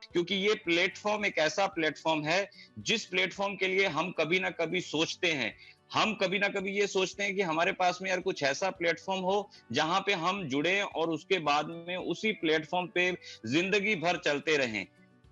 क्योंकि ये प्लेटफॉर्म एक ऐसा प्लेटफॉर्म है जिस प्लेटफॉर्म के लिए हम कभी ना कभी सोचते हैं, हम कभी ना कभी ये सोचते हैं कि हमारे पास में यार कुछ ऐसा प्लेटफॉर्म हो जहां पे हम जुड़े और उसके बाद में उसी प्लेटफॉर्म पे जिंदगी भर चलते रहें।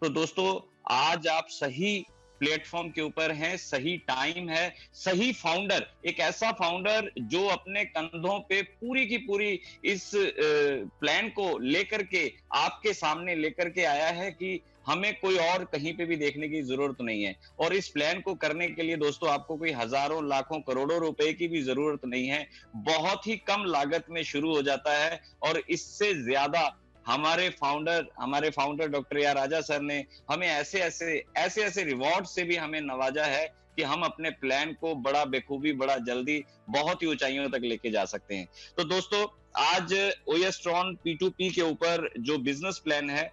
तो दोस्तों, आज आप सही प्लेटफॉर्म के ऊपर हैं, सही टाइम है, सही फाउंडर, एक ऐसा फाउंडर जो अपने कंधों पे पूरी की पूरी इस प्लान को लेकर के आपके सामने लेकर के आया है कि हमें कोई और कहीं पे भी देखने की जरूरत नहीं है। और इस प्लान को करने के लिए दोस्तों आपको कोई हजारों लाखों करोड़ों रुपए की भी जरूरत नहीं है, बहुत ही कम लागत में शुरू हो जाता है। और इससे ज्यादा हमारे फाउंडर डॉक्टर या राजा सर ने हमें ऐसे ऐसे रिवॉर्ड से भी हमें नवाजा है कि हम अपने प्लान को बड़ा बेखूबी, बड़ा जल्दी, बहुत ही ऊंचाइयों तक लेके जा सकते हैं। तो दोस्तों, आज ओएस्ट्रॉन P2P के ऊपर जो बिजनेस प्लान है,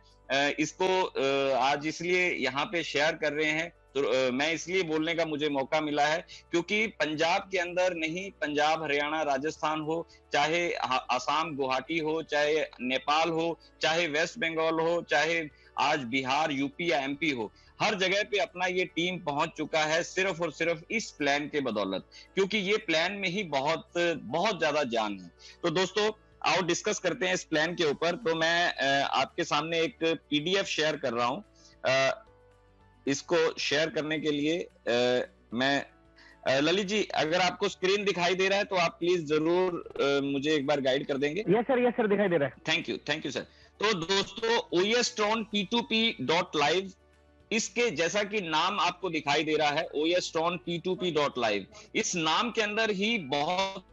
इसको आज इसलिए यहाँ पे शेयर कर रहे हैं। तो मैं इसलिए बोलने का मुझे मौका मिला है क्योंकि पंजाब के अंदर नहीं, पंजाब, हरियाणा, राजस्थान हो, चाहे आसाम गुवाहाटी हो, चाहे नेपाल हो, चाहे वेस्ट बंगाल हो, चाहे आज बिहार, यूपी या एमपी हो, हर जगह पे अपना ये टीम पहुंच चुका है सिर्फ और सिर्फ इस प्लान के बदौलत, क्योंकि ये प्लान में ही बहुत बहुत ज्यादा जान है। तो दोस्तों, आओ डिस्कस करते हैं इस प्लान के ऊपर। तो मैं आपके सामने एक पीडीएफ शेयर कर रहा हूं। इसको शेयर करने के लिए मैं ललित जी, अगर आपको स्क्रीन दिखाई दे रहा है तो आप प्लीज जरूर मुझे एक बार गाइड कर देंगे। यस सर, दिखाई दे रहा है। Thank you sir. तो दोस्तों, OEStron P2P.live, इसके जैसा कि नाम आपको दिखाई दे रहा है, OEStron P2P.live, इस नाम के अंदर ही बहुत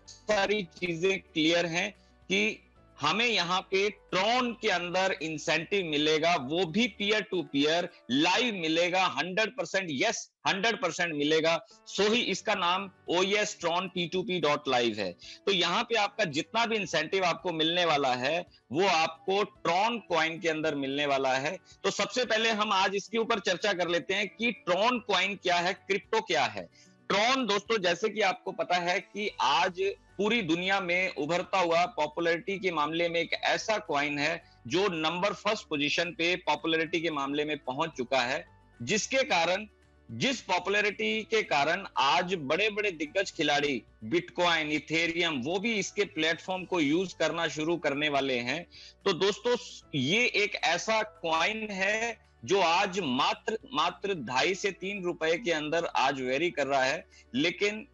सारी चीजें क्लियर हैं कि हमें यहाँ पे ट्रॉन के अंदर इंसेंटिव मिलेगा, वो भी पीयर टू पीयर लाइव मिलेगा, 100%, यस 100% मिलेगा। सो ही इसका नाम OEStron P2P.live है। तो यहाँ पे आपका जितना भी इंसेंटिव आपको मिलने वाला है वो आपको ट्रॉन कॉइन के अंदर मिलने वाला है। तो सबसे पहले हम आज इसके ऊपर चर्चा कर लेते हैं कि ट्रॉन कॉइन क्या है, क्रिप्टो क्या है। ट्रॉन दोस्तों, जैसे कि आपको पता है कि आज पूरी दुनिया में उभरता हुआ पॉपुलैरिटी के मामले में एक ऐसा कॉइन है जो नंबर फर्स्ट पोजीशन पे पॉपुलैरिटी के मामले में पहुंच चुका है, जिस पॉपुलैरिटी के कारण आज बड़े बड़े दिग्गज खिलाड़ी बिटकॉइन, इथेरियम, वो भी इसके प्लेटफॉर्म को यूज करना शुरू करने वाले हैं। तो दोस्तों, ये एक ऐसा कॉइन है जो आज मात्र 2.5 से 3 रुपए के अंदर आज वेरी कर रहा है। लेकिन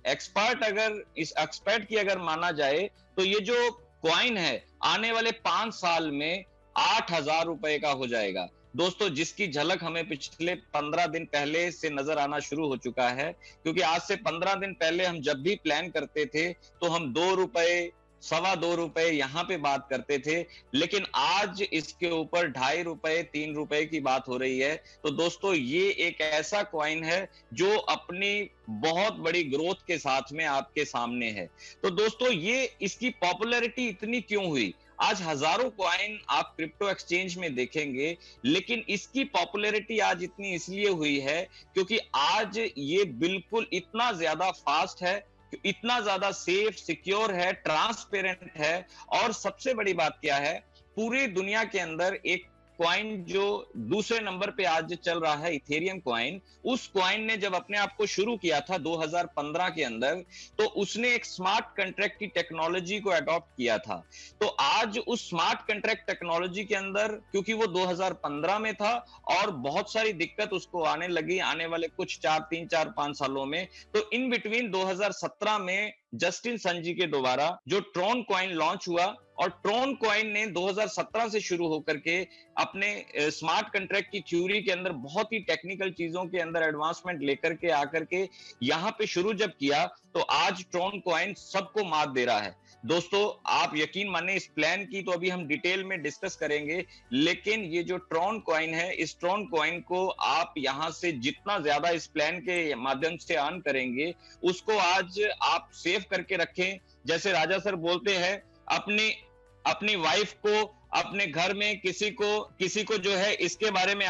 इस एक्सपर्ट की अगर माना जाए तो ये जो कॉइन है आने वाले 5 साल में 8,000 रुपए का हो जाएगा। दोस्तों, जिसकी झलक हमें पिछले 15 दिन पहले से नजर आना शुरू हो चुका है, क्योंकि आज से 15 दिन पहले हम जब भी प्लान करते थे तो हम 2 रुपए, 2.25 रुपए यहाँ पे बात करते थे, लेकिन आज इसके ऊपर 2.5 रुपए, 3 रुपए की बात हो रही है। तो दोस्तों, ये एक ऐसा कॉइन है जो अपनी बहुत बड़ी ग्रोथ के साथ में आपके सामने है। तो दोस्तों, ये इसकी पॉपुलैरिटी इतनी क्यों हुई? आज हजारों कॉइन आप क्रिप्टो एक्सचेंज में देखेंगे, लेकिन इसकी पॉपुलैरिटी आज इतनी इसलिए हुई है क्योंकि आज ये बिल्कुल इतना ज्यादा फास्ट है, इतना ज्यादा सेफ, सिक्योर है, ट्रांसपेरेंट है। और सबसे बड़ी बात क्या है, पूरी दुनिया के अंदर एक कॉइन जो दूसरे नंबर पे आज चल रहा है, इथेरियम कॉइन, उस कॉइन ने जब अपने आप को शुरू किया था 2015 के अंदर, तो उसने एक स्मार्ट कॉन्ट्रैक्ट की टेक्नोलॉजी को अडॉप्ट किया था। तो आज उस स्मार्ट कॉन्ट्रैक्ट टेक्नोलॉजी के अंदर, क्योंकि वो 2015 में था और बहुत सारी दिक्कत उसको आने लगी आने वाले कुछ 3-4-5 सालों में, तो इन बिटवीन 2017 में जस्टिन सन जी के द्वारा जो ट्रॉन कॉइन लॉन्च हुआ, और ट्रॉन कॉइन ने 2017 से शुरू होकर के अपने स्मार्ट कॉन्ट्रैक्ट की थ्योरी के अंदर बहुत ही टेक्निकल चीजों के अंदर एडवांसमेंट लेकर के आकर के यहाँ पे शुरू जब किया, तो आज ट्रॉन कॉइन सबको मात दे रहा है। दोस्तों, आप यकीन माने, इस प्लान की तो अभी हम डिटेल में डिस्कस करेंगे, लेकिन ये जो ट्रॉन कॉइन है, इस ट्रॉन कॉइन को आप यहां से जितना ज्यादा इस प्लान के माध्यम से अर्न करेंगे, उसको आज आप सेव करके रखें। जैसे राजा सर बोलते हैं, अपनी वाइफ को, अपने घर में किसी को जो है इसके बारे में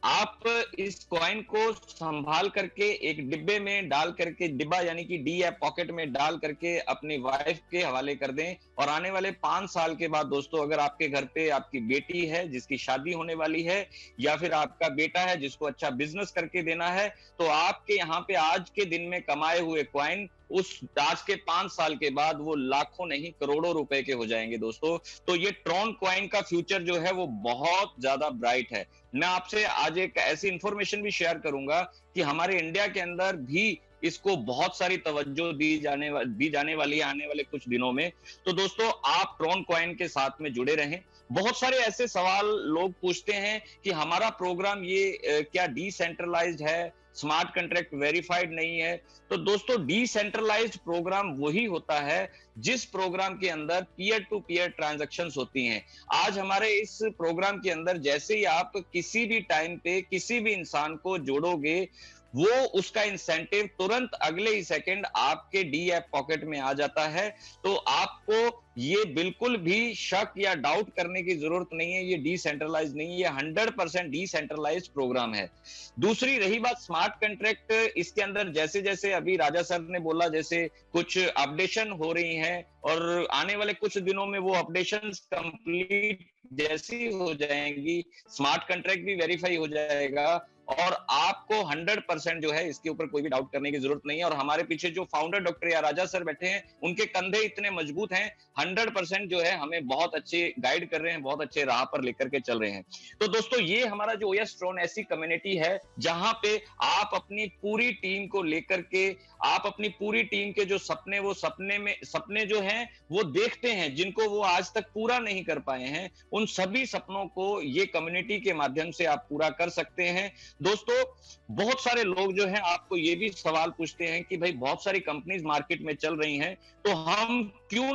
आप इस कॉइन को संभाल करके एक डिब्बे में डाल करके, डिब्बा यानी कि डी ऐप पॉकेट में डाल करके अपनी वाइफ के हवाले कर दें, और आने वाले 5 साल के बाद दोस्तों अगर आपके घर पे आपकी बेटी है जिसकी शादी होने वाली है, या फिर आपका बेटा है जिसको अच्छा बिजनेस करके देना है, तो आपके यहाँ पे आज के दिन में कमाए हुए कॉइन उस आज के 5 साल के बाद वो लाखों नहीं करोड़ों रुपए के हो जाएंगे दोस्तों। तो ये ट्रॉन कॉइन का फ्यूचर जो है वो बहुत ज्यादा ब्राइट है। मैं आपसे आज एक ऐसी इंफॉर्मेशन भी शेयर करूंगा कि हमारे इंडिया के अंदर भी इसको बहुत सारी तवज्जो दी जाने वाली है आने वाले कुछ दिनों में। तो दोस्तों आप ट्रॉन कॉइन के साथ में जुड़े रहें। बहुत सारे ऐसे सवाल लोग पूछते हैं कि हमारा प्रोग्राम ये क्या डिसेंट्रलाइज्ड है, स्मार्ट कॉन्ट्रैक्ट वेरीफाइड नहीं है। तो दोस्तों डिसेंट्रलाइज्ड प्रोग्राम वही होता है जिस प्रोग्राम के अंदर पीयर टू पीयर ट्रांजैक्शंस होती हैं। आज हमारे इस प्रोग्राम के अंदर जैसे ही आप किसी भी टाइम पे किसी भी इंसान को जोड़ोगे, वो उसका इंसेंटिव तुरंत अगले ही सेकंड आपके डी ऐप पॉकेट में आ जाता है। तो आपको ये बिल्कुल भी शक या डाउट करने की जरूरत नहीं है, ये डिसेंट्रलाइज नहीं है, ये 100% डिसेंट्रलाइज्ड प्रोग्राम है। दूसरी रही बात स्मार्ट कॉन्ट्रैक्ट, इसके अंदर जैसे जैसे अभी राजा सर ने बोला, जैसे कुछ अपडेशन हो रही हैं और आने वाले कुछ दिनों में वो अपडेशंस कंप्लीट जैसी हो जाएंगी, स्मार्ट कॉन्ट्रैक्ट भी वेरीफाई हो जाएगा और आपको 100% जो है इसके ऊपर कोई भी डाउट करने की जरूरत नहीं है। और हमारे पीछे जो फाउंडर डॉक्टर या राजा सर बैठे हैं, उनके कंधे इतने मजबूत हैं, 100% जो है हमें बहुत अच्छे गाइड कर रहे हैं, बहुत अच्छे राह पर लेकर के चल रहे हैं। तो दोस्तों ये हमारा जो ओएस ट्रॉन ऐसी कम्युनिटी है जहां पे आप अपनी पूरी टीम को लेकर के, आप अपनी पूरी टीम के जो सपने, वो सपने जो हैं वो देखते हैं, जिनको वो आज तक पूरा नहीं कर पाए हैं, उन सभी सपनों को ये कम्युनिटी के माध्यम से आप पूरा कर सकते हैं। दोस्तों बहुत सारे लोग जो हैं आपको ये भी सवाल पूछते हैं कि भाई बहुत सारी कंपनीज मार्केट में चल रही हैं, तो हम क्यों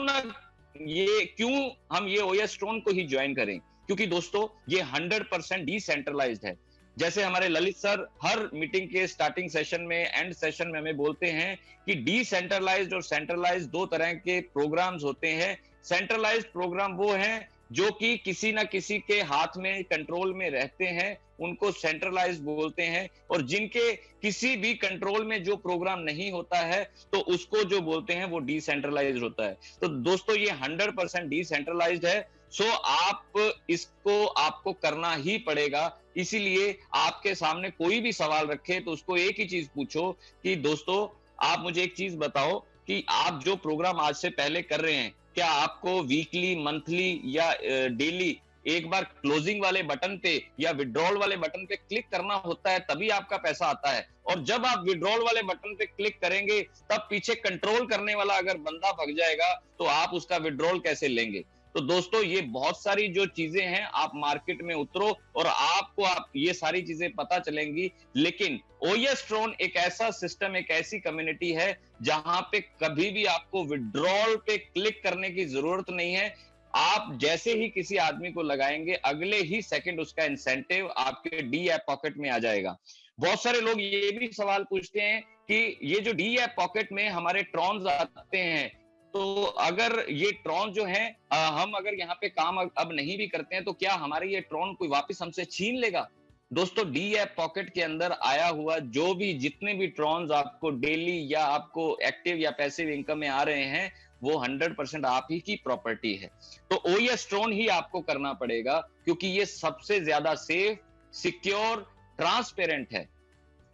हम ये ओएस ट्रॉन को ही ज्वाइन करें? क्योंकि दोस्तों ये 100% डिसेंट्रलाइज्ड है। जैसे हमारे ललित सर हर मीटिंग के स्टार्टिंग सेशन में, एंड सेशन में हमें बोलते हैं कि डिसेंट्रलाइज्ड और सेंट्रलाइज्ड दो तरह के प्रोग्राम्स होते हैं। सेंट्रलाइज्ड प्रोग्राम वो हैं जो कि किसी ना किसी के हाथ में कंट्रोल में रहते हैं, उनको सेंट्रलाइज बोलते हैं, और जिनके किसी भी कंट्रोल में जो प्रोग्राम नहीं होता है तो उसको जो बोलते हैं वो डिसेंट्रलाइज होता है। तो दोस्तों ये 100% डिसेंट्रलाइज्ड है। सो आपको करना ही पड़ेगा। इसीलिए आपके सामने कोई भी सवाल रखे तो उसको एक ही चीज पूछो कि दोस्तों आप मुझे एक चीज बताओ कि आप जो प्रोग्राम आज से पहले कर रहे हैं, क्या आपको वीकली, मंथली या डेली एक बार क्लोजिंग वाले बटन पे या विड्रॉल वाले बटन पे क्लिक करना होता है तभी आपका पैसा आता है? और जब आप विड्रॉल वाले बटन पे क्लिक करेंगे तब पीछे कंट्रोल करने वाला अगर बंदा भग जाएगा तो आप उसका विड्रॉल कैसे लेंगे? तो दोस्तों ये बहुत सारी जो चीजें हैं, आप मार्केट में उतरो और आपको ये सारी चीजें पता चलेंगी। लेकिन ओएस ट्रॉन एक ऐसा सिस्टम, एक ऐसी कम्युनिटी है जहां पे कभी भी आपको विड्रॉल पे क्लिक करने की जरूरत नहीं है। आप जैसे ही किसी आदमी को लगाएंगे अगले ही सेकंड उसका इंसेंटिव आपके डी ऐप पॉकेट में आ जाएगा। बहुत सारे लोग ये भी सवाल पूछते हैं कि ये जो डी ऐप पॉकेट में हमारे ट्रॉन्स आते हैं, तो अगर ये ट्रॉन जो है हम अगर यहाँ पे काम अब नहीं भी करते हैं तो क्या हमारे ये ट्रॉन कोई वापस हमसे छीन लेगा? दोस्तों डी ऐप पॉकेट के अंदर आया हुआ जो भी जितने भी ट्रॉन्स आपको डेली या आपको एक्टिव या पैसिव इनकम में आ रहे हैं, वो 100% आप ही की प्रॉपर्टी है। तो ओएस ट्रॉन ही आपको करना पड़ेगा क्योंकि ये सबसे ज्यादा सेफ, सिक्योर, ट्रांसपेरेंट है।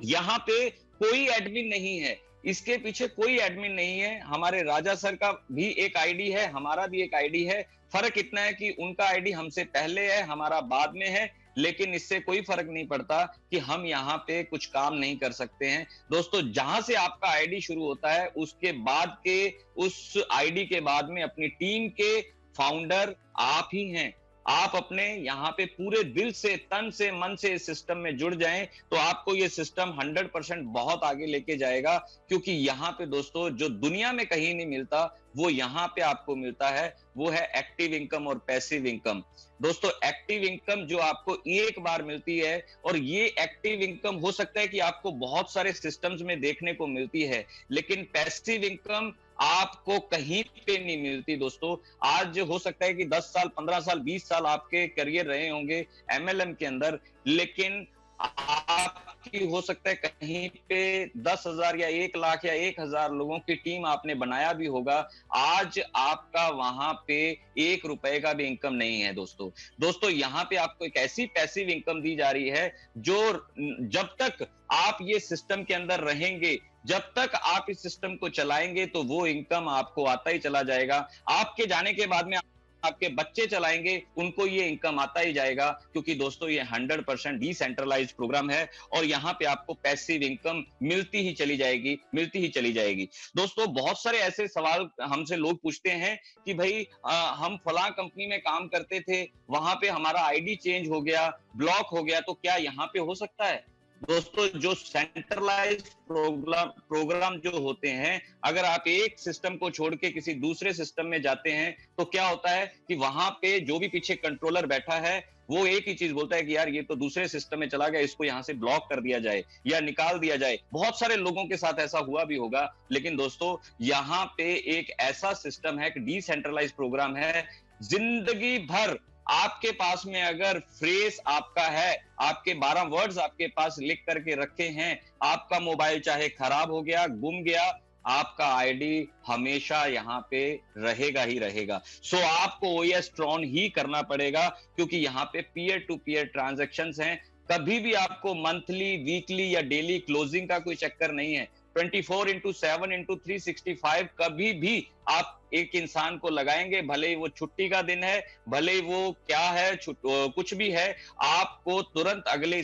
यहाँ पे कोई एडमिन नहीं है, इसके पीछे कोई एडमिन नहीं है। हमारे राजा सर का भी एक आईडी है, हमारा भी एक आईडी है। फर्क इतना है कि उनका आईडी हमसे पहले है, हमारा बाद में है, लेकिन इससे कोई फर्क नहीं पड़ता कि हम यहाँ पे कुछ काम नहीं कर सकते हैं। दोस्तों जहां से आपका आईडी शुरू होता है उसके बाद के उस आईडी के बाद में अपनी टीम के फाउंडर आप ही हैं। आप अपने यहाँ पे पूरे दिल से, तन से, मन से इस सिस्टम में जुड़ जाएं तो आपको ये सिस्टम 100% बहुत आगे लेके जाएगा। क्योंकि यहाँ पे दोस्तों जो दुनिया में कहीं नहीं मिलता वो यहाँ पे आपको मिलता है, वो है एक्टिव इनकम और पैसिव इनकम। दोस्तों एक्टिव इनकम जो आपको एक बार मिलती है, और ये एक्टिव इनकम हो सकता है कि आपको बहुत सारे सिस्टम्स में देखने को मिलती है, लेकिन पैसिव इनकम आपको कहीं पे नहीं मिलती। दोस्तों आज हो सकता है कि 10 साल, 15 साल, 20 साल आपके करियर रहे होंगे एमएलएम के अंदर, लेकिन आपकी हो सकता है कहीं पे 10,000 या 1 लाख या 1,000 लोगों की टीम आपने बनाया भी होगा, आज आपका वहां पे 1 रुपए का भी इनकम नहीं है दोस्तों। दोस्तों यहाँ पे आपको एक ऐसी पैसिव इनकम दी जा रही है जो जब तक आप ये सिस्टम के अंदर रहेंगे, जब तक आप इस सिस्टम को चलाएंगे तो वो इनकम आपको आता ही चला जाएगा। आपके जाने के बाद में आपके बच्चे चलाएंगे, उनको ये इनकम आता ही जाएगा, क्योंकि दोस्तों ये 100% डिसेंट्रलाइज्ड प्रोग्राम है और यहाँ पे आपको पैसिव इनकम मिलती ही चली जाएगी, मिलती ही चली जाएगी। दोस्तों बहुत सारे ऐसे सवाल हमसे लोग पूछते हैं कि भाई हम फलां कंपनी में काम करते थे, वहां पे हमारा आईडी चेंज हो गया, ब्लॉक हो गया, तो क्या यहाँ पे हो सकता है? दोस्तों जो सेंट्रलाइज प्रोग्राम जो होते हैं, अगर आप एक सिस्टम को छोड़ के किसी दूसरे सिस्टम में जाते हैं तो क्या होता है कि वहां पे जो भी पीछे कंट्रोलर बैठा है वो एक ही चीज बोलता है कि यार ये तो दूसरे सिस्टम में चला गया, इसको यहां से ब्लॉक कर दिया जाए या निकाल दिया जाए। बहुत सारे लोगों के साथ ऐसा हुआ भी होगा, लेकिन दोस्तों यहाँ पे एक ऐसा सिस्टम है, एक डिसेंट्रलाइज प्रोग्राम है, जिंदगी भर आपके पास में अगर फ्रेज आपका है, आपके 12 वर्ड्स आपके पास लिख करके रखे हैं, आपका मोबाइल चाहे खराब हो गया, गुम गया, आपका आईडी हमेशा यहाँ पे रहेगा ही रहेगा। सो आपको ओएस ट्रॉन ही करना पड़ेगा, क्योंकि यहाँ पे पीयर टू पीयर ट्रांजैक्शंस हैं। कभी भी आपको मंथली, वीकली या डेली क्लोजिंग का कोई चक्कर नहीं है। 24/7/365 कभी भी आप एक इंसान को लगाएंगे, भले ही वो छुट्टी का दिन है, भले ही वो क्या है, कुछ भी है, आपको तुरंत अगले ही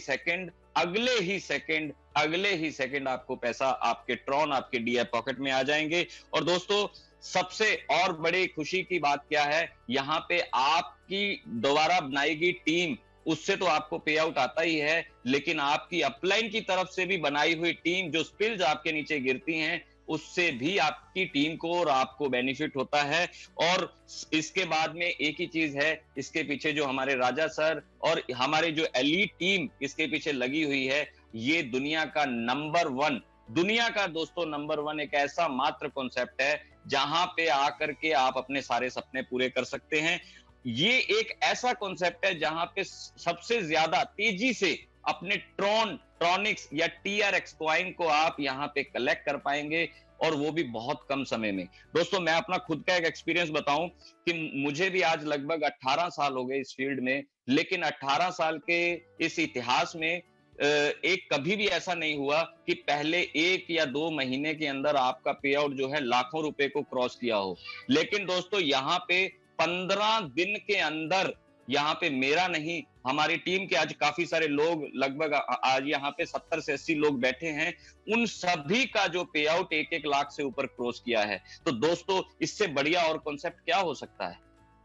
सेकंड आपको पैसा आपके ट्रॉन, आपके डीआई पॉकेट में आ जाएंगे। और दोस्तों सबसे और बड़ी खुशी की बात क्या है, यहाँ पे आपकी दोबारा बनाई गई टीम, उससे तो आपको पे आउट आता ही है, लेकिन आपकी अपलाइन की तरफ से भी बनाई हुई टीम, जो स्पिल्स आपके नीचे गिरती हैं, उससे भी आपकी टीम को और आपको बेनिफिट होता है। और इसके बाद में एक ही चीज है, इसके पीछे जो हमारे राजा सर और हमारे जो एलीट टीम इसके पीछे लगी हुई है, ये दुनिया का नंबर 1, दुनिया का दोस्तों नंबर 1 एक ऐसा मात्र कॉन्सेप्ट है जहां पे आकर के आप अपने सारे सपने पूरे कर सकते हैं। ये एक ऐसा कॉन्सेप्ट है जहां पे सबसे ज्यादा तेजी से अपने ट्रॉनिक्स या टीआरएक्स कॉइन को आप यहां पे कलेक्ट कर पाएंगे, और वो भी बहुत कम समय में। दोस्तों मैं अपना खुद का एक एक्सपीरियंस बताऊं कि मुझे भी आज लगभग 18 साल हो गए इस फील्ड में, लेकिन 18 साल के इस इतिहास में एक कभी भी ऐसा नहीं हुआ कि पहले 1 या 2 महीने के अंदर आपका पे आउट जो है लाखों रुपए को क्रॉस किया हो। लेकिन दोस्तों यहाँ पे 15 दिन के अंदर, यहाँ पे मेरा नहीं, हमारी टीम के आज काफी सारे लोग, लगभग आज यहाँ पे 70 से 80 लोग बैठे हैं, उन सभी का जो पे आउट 1-1 लाख से ऊपर क्रॉस किया है। तो दोस्तों इससे बढ़िया और कॉन्सेप्ट क्या हो सकता है?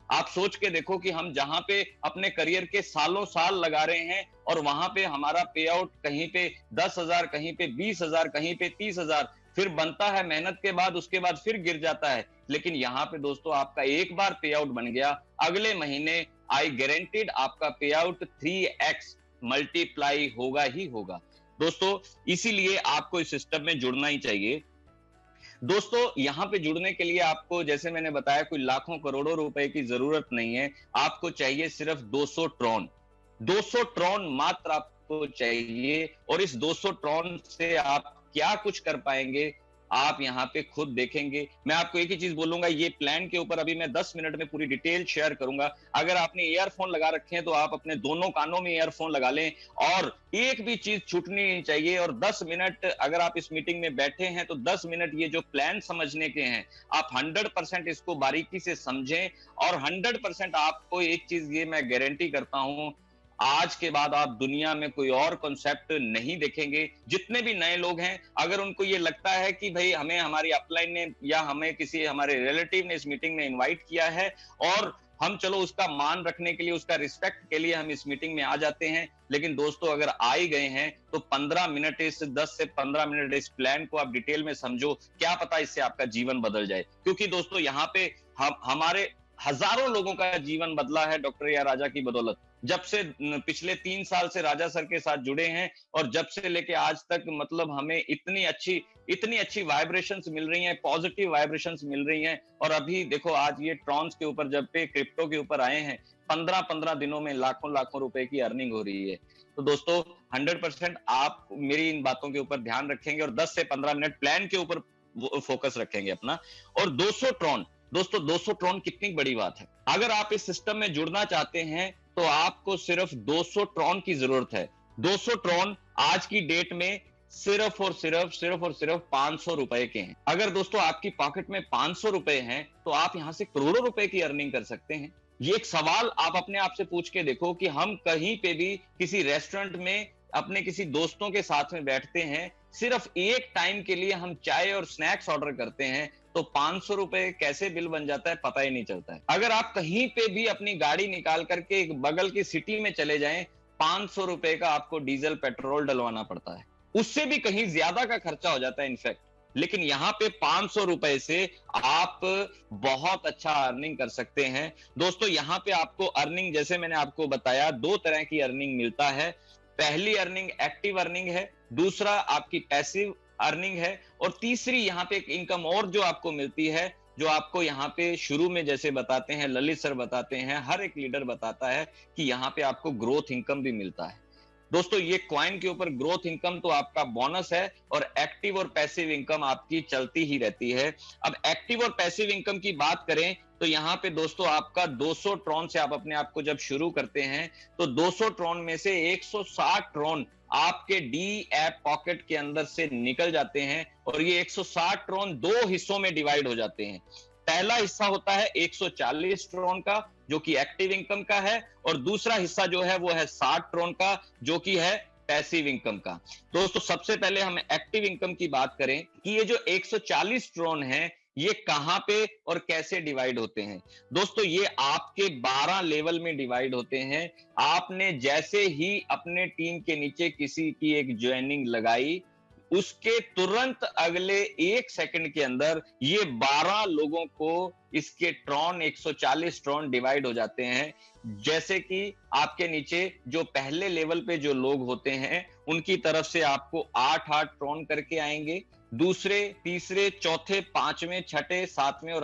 आप सोच के देखो कि हम जहां पे अपने करियर के सालों साल लगा रहे हैं और वहां पे हमारा पे आउट कहीं पे 10,000, कहीं पे 20,000, कहीं पे 30,000, फिर बनता है मेहनत के बाद, उसके बाद फिर गिर जाता है। लेकिन यहाँ पे दोस्तों आपका एक बार पे आउट बन गया, अगले महीने आई गारंटीड आपका पे आउट 3x मल्टीप्लाई होगा ही होगा। दोस्तों इसीलिए आपको इस सिस्टम में जुड़ना ही चाहिए। दोस्तों यहाँ पे जुड़ने के लिए आपको, जैसे मैंने बताया, कोई लाखों करोड़ों रुपए की जरूरत नहीं है, आपको चाहिए सिर्फ 200 ट्रॉन। 200 ट्रॉन मात्र आपको चाहिए, और इस 200 ट्रॉन से आप क्या कुछ कर पाएंगे आप यहाँ पे खुद देखेंगे। मैं आपको एक ही चीज बोलूंगा, ये प्लान के ऊपर अभी मैं 10 मिनट में पूरी डिटेल शेयर करूंगा। अगर आपने ईयरफोन लगा रखे हैं तो आप अपने दोनों कानों में ईयरफोन लगा लें, और एक भी चीज छूटनी नहीं चाहिए। और 10 मिनट अगर आप इस मीटिंग में बैठे हैं तो 10 मिनट ये जो प्लान समझने के हैं, आप 100% इसको बारीकी से समझें। और 100% आपको एक चीज ये मैं गारंटी करता हूं, आज के बाद आप दुनिया में कोई और कॉन्सेप्ट नहीं देखेंगे। जितने भी नए लोग हैं, अगर उनको ये लगता है कि भाई हमें हमारी अपलाइन ने या हमें किसी हमारे रिलेटिव ने इस मीटिंग में इनवाइट किया है और हम चलो उसका मान रखने के लिए, उसका रिस्पेक्ट के लिए हम इस मीटिंग में आ जाते हैं, लेकिन दोस्तों अगर आ ही गए हैं तो 15 मिनट, इस 10 से 15 मिनट इस प्लान को आप डिटेल में समझो, क्या पता इससे आपका जीवन बदल जाए। क्योंकि दोस्तों यहाँ पे हमारे हजारों लोगों का जीवन बदला है डॉक्टर या राजा की बदौलत। जब से पिछले 3 साल से राजा सर के साथ जुड़े हैं, और जब से लेके आज तक, मतलब हमें इतनी अच्छी वाइब्रेशंस मिल रही हैं, पॉजिटिव वाइब्रेशंस मिल रही हैं। और अभी देखो आज ये ट्रॉन्स के ऊपर जब पे क्रिप्टो के ऊपर आए हैं, 15-15 दिनों में लाखों लाखों रुपए की अर्निंग हो रही है। तो दोस्तों 100% आप मेरी इन बातों के ऊपर ध्यान रखेंगे और 10 से 15 मिनट प्लान के ऊपर फोकस रखेंगे अपना। और 200 ट्रॉन, दोस्तों 200 ट्रॉन कितनी बड़ी बात है। अगर आप इस सिस्टम में जुड़ना चाहते हैं तो आपको सिर्फ 200 ट्रॉन की जरूरत है। 200 ट्रॉन आज की डेट में सिर्फ और सिर्फ 500 रुपए के हैं। अगर दोस्तों आपकी पॉकेट में 500 रुपए हैं तो आप यहां से करोड़ों रुपए की अर्निंग कर सकते हैं। ये एक सवाल आप अपने आप से पूछ के देखो कि हम कहीं पे भी किसी रेस्टोरेंट में अपने किसी दोस्तों के साथ में बैठते हैं, सिर्फ एक टाइम के लिए हम चाय और स्नैक्स ऑर्डर करते हैं, तो 500 रुपए कैसे बिल बन जाता है पता ही नहीं चलता है। अगर आप कहीं पे भी अपनी गाड़ी निकाल करके एक बगल की सिटी में चले जाएं, 500 रुपए का आपको डीजल पेट्रोल डलवाना पड़ता है, उससे भी कहीं ज्यादा का खर्चा हो जाता है इनफैक्ट। लेकिन यहाँ पे 500 रुपए से आप बहुत अच्छा अर्निंग कर सकते हैं। दोस्तों यहाँ पे आपको अर्निंग, जैसे मैंने आपको बताया, दो तरह की अर्निंग मिलता है। पहली अर्निंग एक्टिव अर्निंग है, दूसरा आपकी पैसिव अर्निंग है, और तीसरी यहाँ पे एक इनकम और जो आपको मिलती है, जो आपको यहाँ पे शुरू में जैसे बताते हैं, ललित सर बताते हैं, हर एक लीडर बताता है कि यहाँ पे आपको ग्रोथ इनकम भी मिलता है। दोस्तों ये क्वाइन के ऊपर ग्रोथ इनकम तो आपका बोनस है, और एक्टिव और पैसिव इनकम आपकी चलती ही रहती है। अब एक्टिव और पैसिव इनकम की बात करें तो यहाँ पे दोस्तों आपका 200 ट्रॉन से आप अपने आप को जब शुरू करते हैं तो 200 ट्रॉन में से 160 ट्रॉन आपके डी ऐप पॉकेट के अंदर से निकल जाते हैं, और ये 160 ट्रॉन दो हिस्सों में डिवाइड हो जाते हैं। पहला हिस्सा होता है 140 ट्रॉन का, जो कि एक्टिव इनकम का है, और दूसरा हिस्सा जो है वो है 60 ट्रॉन का, जो कि है पैसिव इनकम का। दोस्तों सबसे पहले हम एक्टिव इनकम की बात करें कि ये जो 140 ट्रॉन है ये कहां पे और कैसे डिवाइड होते हैं। दोस्तों ये आपके 12 लेवल में डिवाइड होते हैं। आपने जैसे ही अपने टीम के नीचे किसी की एक ज्वाइनिंग लगाई, उसके तुरंत अगले 1 सेकंड के अंदर ये 12 लोगों को इसके ट्रॉन 140 ट्रॉन डिवाइड हो जाते हैं। जैसे कि आपके नीचे जो पहले लेवल पे जो लोग होते हैं उनकी तरफ से आपको 8-8 ट्रॉन करके आएंगे, दूसरे, तीसरे, चौथे, पांचवें, छठे, सातवें और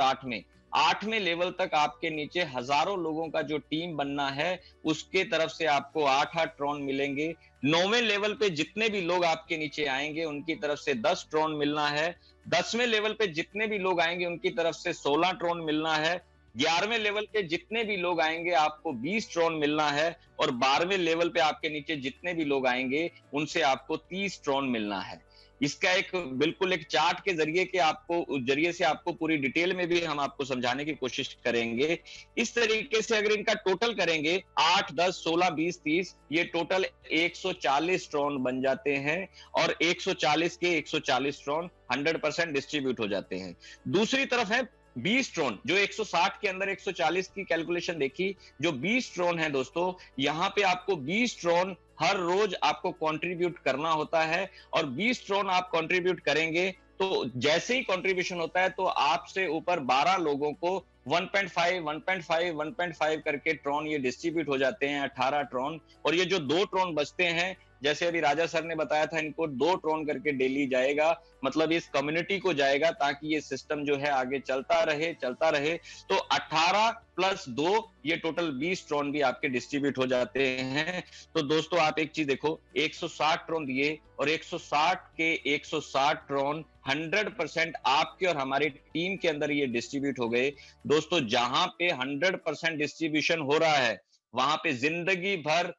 आठवें लेवल तक आपके नीचे हजारों लोगों का जो टीम बनना है उसके तरफ से आपको 8-8 ट्रॉन मिलेंगे। 9वें लेवल पे जितने भी लोग आपके नीचे आएंगे उनकी तरफ से 10 ट्रॉन मिलना है। 10वें लेवल पे जितने भी लोग आएंगे उनकी तरफ से 16 ट्रॉन मिलना है। 11वें लेवल पे जितने भी लोग आएंगे आपको 20 ट्रॉन मिलना है, और 12वें लेवल पे आपके नीचे जितने भी लोग आएंगे उनसे आपको 30 ट्रॉन मिलना है। इसका एक बिल्कुल एक चार्ट के जरिए से आपको पूरी डिटेल में भी हम आपको समझाने की कोशिश करेंगे। इस तरीके से अगर इनका टोटल करेंगे 8, 10, 16, 20, 30, ये टोटल 140 ट्रॉन बन जाते हैं, और 140 के 140 ट्रॉन 100% डिस्ट्रीब्यूट हो जाते हैं। दूसरी तरफ है 20 ट्रॉन, जो 160 के अंदर 140 की कैलकुलेशन देखी, जो 20 ट्रॉन है दोस्तों, यहाँ पे आपको 20 ट्रॉन हर रोज आपको कंट्रीब्यूट करना होता है, और 20 ट्रॉन आप कंट्रीब्यूट करेंगे तो जैसे ही कंट्रीब्यूशन होता है तो आपसे ऊपर 12 लोगों को 1.5 1.5 1.5 करके ट्रॉन ये डिस्ट्रीब्यूट हो जाते हैं, 18 ट्रॉन। और ये जो 2 ट्रॉन बचते हैं, जैसे अभी राजा सर ने बताया था, इनको 2 ट्रॉन करके डेली जाएगा, मतलब इस कम्युनिटी को जाएगा, ताकि ये सिस्टम जो है आगे चलता रहे। तो 18 प्लस 2 ये टोटल 20 ट्रॉन भी आपके डिस्ट्रीब्यूट हो जाते हैं। तो दोस्तों आप एक चीज देखो, 160 ट्रॉन दिए और 160 के 160 ट्रॉन 100% आपके और हमारी टीम के अंदर ये डिस्ट्रीब्यूट हो गए। दोस्तों जहां पे 100% डिस्ट्रीब्यूशन हो रहा है वहां पे जिंदगी भर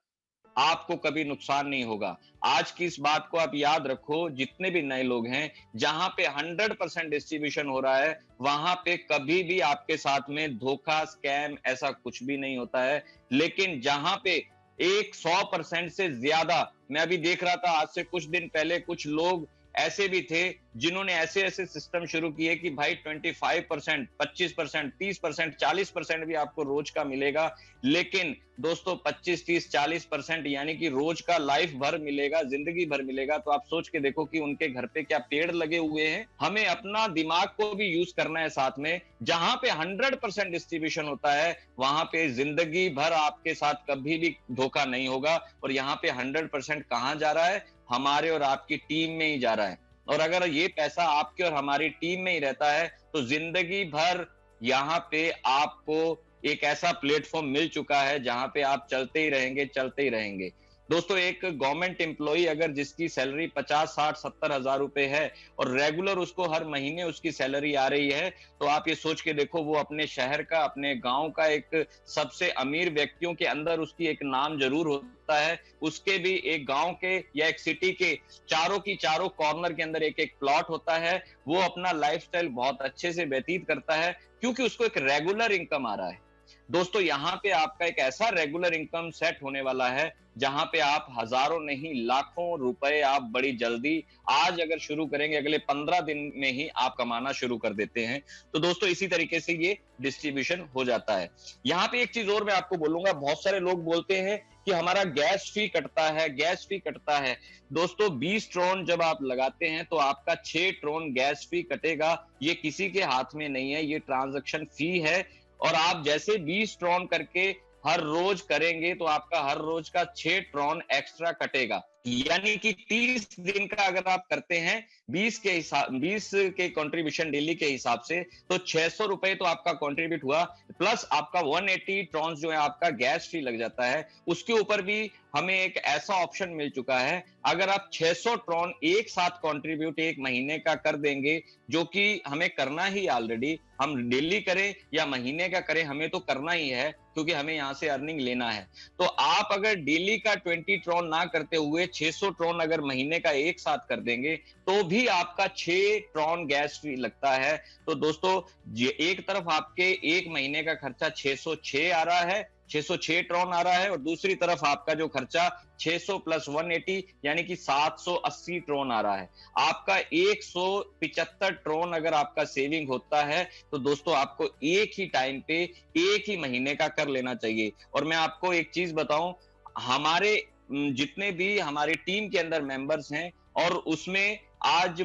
आपको कभी नुकसान नहीं होगा। आज की इस बात को आप याद रखो, जितने भी नए लोग हैं, जहां पे 100% डिस्ट्रीब्यूशन हो रहा है वहां पे कभी भी आपके साथ में धोखा, स्कैम ऐसा कुछ भी नहीं होता है। लेकिन जहां पे 100% से ज्यादा, मैं अभी देख रहा था आज से कुछ दिन पहले कुछ लोग ऐसे भी थे जिन्होंने ऐसे सिस्टम शुरू किए कि भाई 25%, 25%, 30%, 40% भी आपको रोज का मिलेगा। लेकिन दोस्तों 25, 30, 40% यानी कि रोज का लाइफ भर मिलेगा, जिंदगी भर मिलेगा। तो आप सोच के देखो कि उनके घर पे क्या पेड़ लगे हुए हैं। हमें अपना दिमाग को भी यूज करना है साथ में। जहां पे 100% डिस्ट्रीब्यूशन होता है वहां पे जिंदगी भर आपके साथ कभी भी धोखा नहीं होगा। और यहाँ पे 100% कहां जा रहा है? हमारे और आपकी टीम में ही जा रहा है। और अगर ये पैसा आपके और हमारी टीम में ही रहता है तो जिंदगी भर यहाँ पे आपको एक ऐसा प्लेटफॉर्म मिल चुका है जहां पे आप चलते ही रहेंगे, चलते ही रहेंगे। दोस्तों, एक गवर्नमेंट एम्प्लॉई अगर जिसकी सैलरी 50, 60, 70 हजार रुपए है और रेगुलर उसको हर महीने उसकी सैलरी आ रही है, तो आप ये सोच के देखो वो अपने शहर का, अपने गांव का एक सबसे अमीर व्यक्तियों के अंदर उसकी एक नाम जरूर होता है। उसके भी एक गांव के या एक सिटी के चारों की चारों कॉर्नर के अंदर एक एक प्लॉट होता है। वो अपना लाइफस्टाइल बहुत अच्छे से व्यतीत करता है क्योंकि उसको एक रेगुलर इनकम आ रहा है। दोस्तों, यहाँ पे आपका एक ऐसा रेगुलर इनकम सेट होने वाला है जहां पे आप हजारों नहीं लाखों रुपए आप बड़ी जल्दी आज अगर शुरू करेंगे, अगले 15 दिन में ही आप कमाना शुरू कर देते हैं। तो दोस्तों, इसी तरीके से ये डिस्ट्रीब्यूशन हो जाता है। यहाँ पे एक चीज और मैं आपको बोलूंगा, बहुत सारे लोग बोलते हैं कि हमारा गैस फी कटता है, गैस फी कटता है। दोस्तों, 20 ट्रोन जब आप लगाते हैं तो आपका 6 ट्रोन गैस फी कटेगा। ये किसी के हाथ में नहीं है, ये ट्रांजैक्शन फी है। और आप जैसे 20 ट्रॉन करके हर रोज करेंगे तो आपका हर रोज का 6 ट्रॉन एक्स्ट्रा कटेगा। यानी कि 30 दिन का अगर आप करते हैं 20 के कंट्रीब्यूशन डेली के हिसाब से, तो 600 रुपए तो आपका कंट्रीब्यूट हुआ, प्लस आपका 180 ट्रॉन जो है आपका गैस फी लग जाता है। उसके ऊपर भी हमें एक ऐसा ऑप्शन मिल चुका है, अगर आप 600 ट्रॉन एक साथ कंट्रीब्यूट एक महीने का कर देंगे, जो कि हमें करना ही ऑलरेडी, हम डेली करें या महीने का करें, हमें तो करना ही है क्योंकि हमें यहां से अर्निंग लेना है। तो आप अगर डेली का 20 ट्रॉन ना करते हुए 600 ट्रॉन अगर महीने का एक साथ कर देंगे तो भी आपका 6 ट्रॉन गैस फी लगता है। तो दोस्तों, ये एक तरफ आपके एक महीने का खर्चा 606 आ रहा है, 606 ट्रॉन आ रहा है, और दूसरी तरफ आपका जो खर्चा 600 प्लस 180 यानी कि 780 ट्रॉन आ रहा है। आपका 175 ट्रॉन अगर आपका सेविंग होता है तो दोस्तों आपको एक ही टाइम पे एक ही महीने का कर लेना चाहिए। और मैं आपको एक चीज बताऊं, हमारे जितने भी हमारी टीम के अंदर मेंबर्स हैं, और उसमें आज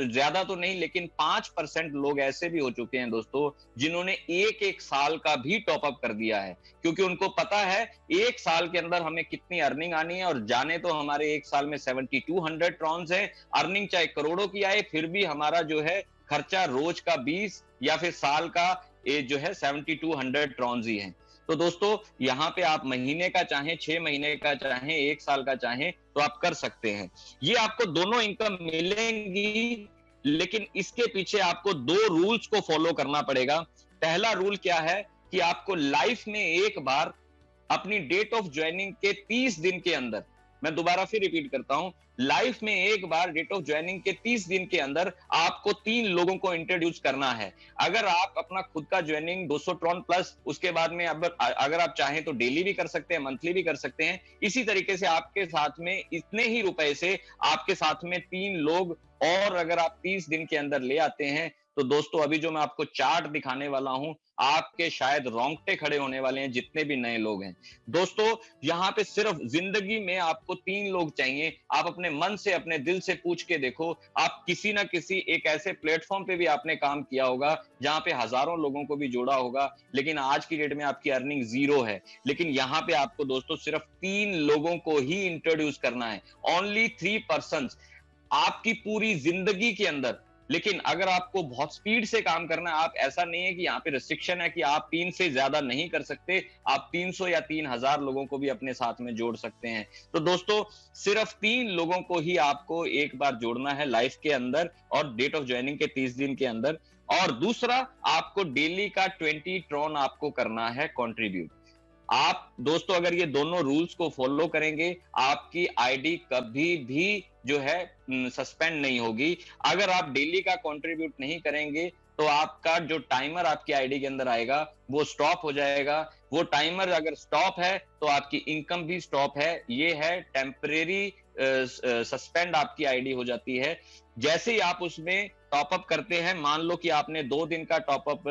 ज्यादा तो नहीं लेकिन 5% लोग ऐसे भी हो चुके हैं दोस्तों जिन्होंने एक एक साल का भी टॉपअप कर दिया है, क्योंकि उनको पता है एक साल के अंदर हमें कितनी अर्निंग आनी है। और जाने तो हमारे एक साल में 7200 ट्रॉन्स है, अर्निंग चाहे करोड़ों की आए फिर भी हमारा जो है खर्चा रोज का 20 या फिर साल का जो है 7200 ट्रॉन्स ही है। तो दोस्तों, यहाँ पे आप महीने का चाहें, 6 महीने का चाहें, एक साल का चाहें, तो आप कर सकते हैं। ये आपको दोनों इनकम मिलेंगी, लेकिन इसके पीछे आपको 2 रूल्स को फॉलो करना पड़ेगा। पहला रूल क्या है कि आपको लाइफ में एक बार अपनी डेट ऑफ ज्वाइनिंग के 30 दिन के अंदर, मैं दोबारा फिर रिपीट करता हूं, लाइफ में एक बार डेट ऑफ ज्वाइनिंग के 30 दिन के अंदर आपको 3 लोगों को इंट्रोड्यूस करना है। अगर आप अपना खुद का ज्वाइनिंग 200 ट्रॉन प्लस, उसके बाद में अगर आप चाहें तो डेली भी कर सकते हैं, मंथली भी कर सकते हैं। इसी तरीके से आपके साथ में इतने ही रुपए से आपके साथ में 3 लोग और अगर आप 30 दिन के अंदर ले आते हैं, तो दोस्तों अभी जो मैं आपको चार्ट दिखाने वाला हूं, आपके शायद रोंगटे खड़े होने वाले हैं जितने भी नए लोग हैं। दोस्तों, यहाँ पे सिर्फ जिंदगी में आपको 3 लोग चाहिए। आप अपने मन से, अपने दिल से पूछ के देखो, आप किसी ना किसी एक ऐसे प्लेटफॉर्म पे भी आपने काम किया होगा जहां पे हजारों लोगों को भी जोड़ा होगा, लेकिन आज की डेट में आपकी अर्निंग 0 है। लेकिन यहाँ पे आपको दोस्तों सिर्फ 3 लोगों को ही इंट्रोड्यूस करना है, ओनली 3 पर्सन्स आपकी पूरी जिंदगी के अंदर। लेकिन अगर आपको बहुत स्पीड से काम करना है, आप ऐसा नहीं है कि यहाँ पे रिस्ट्रिक्शन है कि आप 3 से ज्यादा नहीं कर सकते, आप 300 या 3000 लोगों को भी अपने साथ में जोड़ सकते हैं। तो दोस्तों, सिर्फ 3 लोगों को ही आपको एक बार जोड़ना है लाइफ के अंदर और डेट ऑफ ज्वाइनिंग के 30 दिन के अंदर। और दूसरा, आपको डेली का 20 ट्रॉन आपको करना है कंट्रीब्यूट। आप दोस्तों अगर ये दोनों रूल्स को फॉलो करेंगे, आपकी आईडी कभी भी जो है सस्पेंड नहीं होगी। अगर आप डेली का कंट्रीब्यूट नहीं करेंगे तो आपका जो टाइमर आपकी आईडी के अंदर आएगा वो स्टॉप हो जाएगा। वो टाइमर अगर स्टॉप है तो आपकी इनकम भी स्टॉप है। ये है टेम्परेरी सस्पेंड, आपकी आईडी हो जाती है। जैसे ही आप उसमें टॉपअप करते हैं, मान लो कि आपने 2 दिन का टॉपअप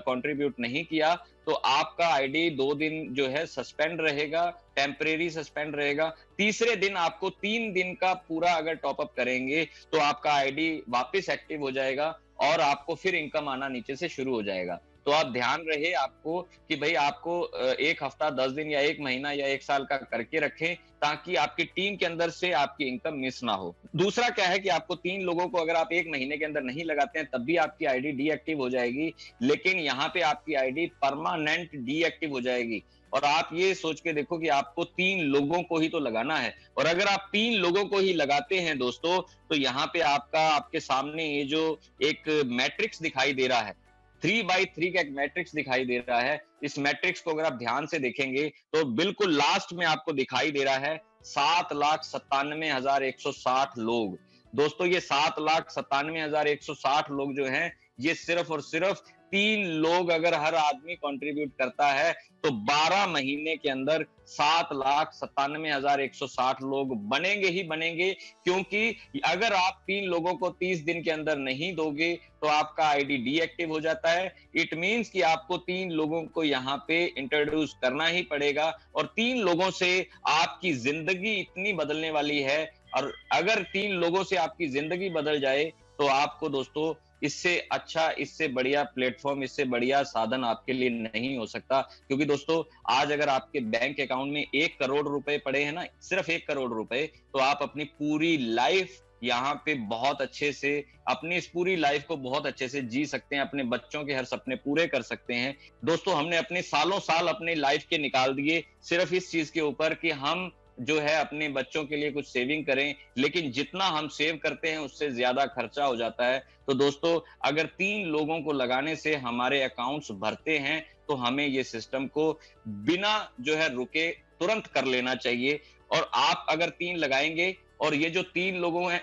कंट्रीब्यूट नहीं किया, तो आपका आईडी 2 दिन जो है सस्पेंड रहेगा, टेम्परेरी सस्पेंड रहेगा। तीसरे दिन आपको 3 दिन का पूरा अगर टॉपअप करेंगे तो आपका आईडी वापस एक्टिव हो जाएगा और आपको फिर इनकम आना नीचे से शुरू हो जाएगा। तो आप ध्यान रहे आपको कि भाई आपको 1 हफ्ता 10 दिन या 1 महीना या 1 साल का करके रखें, ताकि आपकी टीम के अंदर से आपकी इनकम मिस ना हो। दूसरा क्या है कि आपको 3 लोगों को अगर आप 1 महीने के अंदर नहीं लगाते हैं, तब भी आपकी आईडी डीएक्टिव हो जाएगी, लेकिन यहाँ पे आपकी आईडी परमानेंट डीएक्टिव हो जाएगी। और आप ये सोच के देखो कि आपको 3 लोगों को ही तो लगाना है, और अगर आप 3 लोगों को ही लगाते हैं दोस्तों, तो यहाँ पे आपके सामने ये जो एक मैट्रिक्स दिखाई दे रहा है, 3x3 का एक मैट्रिक्स दिखाई दे रहा है। इस मैट्रिक्स को अगर आप ध्यान से देखेंगे तो बिल्कुल लास्ट में आपको दिखाई दे रहा है 7,97,160 लोग। दोस्तों ये 7,97,160 लोग जो हैं, ये सिर्फ और सिर्फ 3 लोग अगर हर आदमी कंट्रीब्यूट करता है, तो 12 महीने के अंदर 7,97,160 लोग बनेंगे ही बनेंगे। क्योंकि अगर आप 3 लोगों को 30 दिन के अंदर नहीं दोगे, तो आपका आईडी डीएक्टिव हो जाता है। इट मींस कि आपको 3 लोगों को यहाँ पे इंट्रोड्यूस करना ही पड़ेगा, और 3 लोगों से आपकी जिंदगी इतनी बदलने वाली है। और अगर 3 लोगों से आपकी जिंदगी बदल जाए, तो आपको दोस्तों इससे अच्छा, इससे बढ़िया प्लेटफॉर्म, इससे बढ़िया साधन आपके लिए नहीं हो सकता। क्योंकि दोस्तों आज अगर आपके बैंक अकाउंट में 1 करोड़ रुपए पड़े हैं ना, सिर्फ 1 करोड़ रुपए, तो आप अपनी पूरी लाइफ यहाँ पे बहुत अच्छे से, अपनी इस पूरी लाइफ को बहुत अच्छे से जी सकते हैं, अपने बच्चों के हर सपने पूरे कर सकते हैं। दोस्तों हमने अपने सालों साल अपने लाइफ के निकाल दिए सिर्फ इस चीज के ऊपर कि हम जो है अपने बच्चों के लिए कुछ सेविंग करें, लेकिन जितना हम सेव करते हैं उससे ज्यादा खर्चा हो जाता है। तो दोस्तों अगर 3 लोगों को लगाने से हमारे अकाउंट्स भरते हैं, तो हमें ये सिस्टम को बिना जो है रुके तुरंत कर लेना चाहिए। और आप अगर 3 लगाएंगे, और ये जो 3